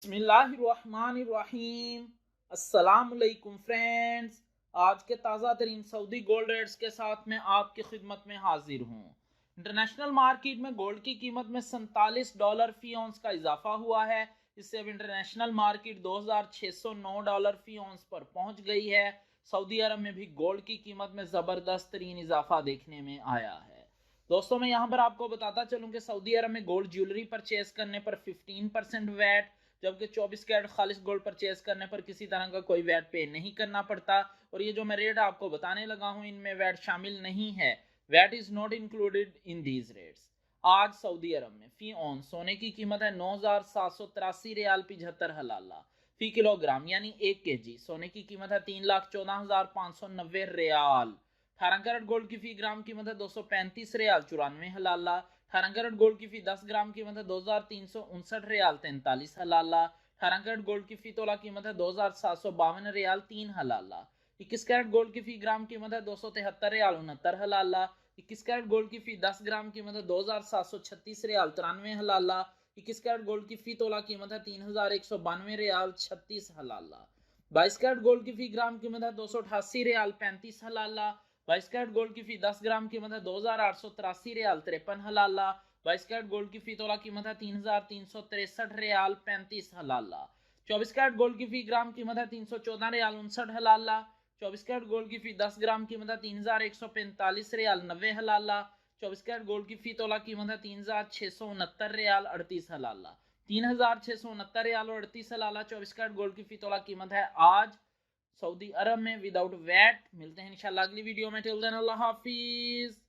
बिस्मिल्लाहिर्रहमानिर्रहीम। अस्सलामुअलैकुम फ्रेंड्स, आज के ताज़ा तरीन सऊदी गोल्ड रेट्स के साथ मैं आपकी खिदमत में हाजिर हूँ। इंटरनेशनल मार्केट में गोल्ड की कीमत में $47 फी औंस का इजाफा हुआ है। इससे अब इंटरनेशनल मार्केट $2609 फी औंस पर पहुंच गई है। सऊदी अरब में भी गोल्ड की कीमत में ज़बरदस्त तरीन इजाफा देखने में आया है। दोस्तों, मैं यहाँ पर आपको बताता चलूँ कि सऊदी अरब में गोल्ड ज्वेलरी परचेज करने पर 15% वैट, जबकि 24 कैरेट खालिश गोल्ड परचेज करने पर किसी तरह का कोई वैट पे नहीं करना पड़ता। और ये जो मैं रेट आपको बताने लगा हूँ, इनमें वैट शामिल नहीं है। VAT is not included in these rates. आज सऊदी अरब में फी ऑन सोने की कीमत है 9,783 रियाल 75 हलाला फी किलोग्राम, यानी 1 kg सोने की कीमत है 3,14,590 रियाल। 18 कैरेट गोल्ड की फी ग्राम कीमत है 235 रियाल 94 हलाला। 18 कैरेट गोल्ड की फी 10 ग्राम कीमत है 2,359 रियाल 43 हलाला। 18 कैरेट गोल्ड की फी तोला कीमत है 2,752 रियाल 3 हलाला। 21 कैरेट गोल्ड की फी ग्राम कीमत है 273 रियाल 69 हलाला। 21 कैरेट गोल्ड की फी 10 ग्राम कीमत है 2,736 रियाल 93 हलाला। 21 कैरेट गोल्ड की फी तोला कीमत है 3,192 रियाल 36 हलाला। 22 कैरेट गोल्ड की फी ग्राम कीमत है 288 रियाल 35 हलाला। 22 कैरेट गोल्ड की फी 10 ग्राम कीमत है 2,883 रियाल 53 हलाला। 22 कैरेट गोल्ड की फी तोला कीमत है 3,363 रियाल 35 हलाला। 24 कैरेट गोल्ड की फी ग्राम कीमत है 314 रियाल 59 हलाला। 24 कैरेट गोल्ड की फी 10 ग्राम कीमत है 3,145 रियाल 90 हलाला। 24 कैरेट गोल्ड की फी तोला कीमत है 3,669 रियाल 38 हलाला। 3,669 रियाल और 38 हलाला 24 कैरेट गोल्ड की फी तोला कीमत है आज सऊदी अरब में विदाउट वैट। मिलते हैं इंशाल्लाह अगली वीडियो में। टिल देन अल्लाह हाफिज।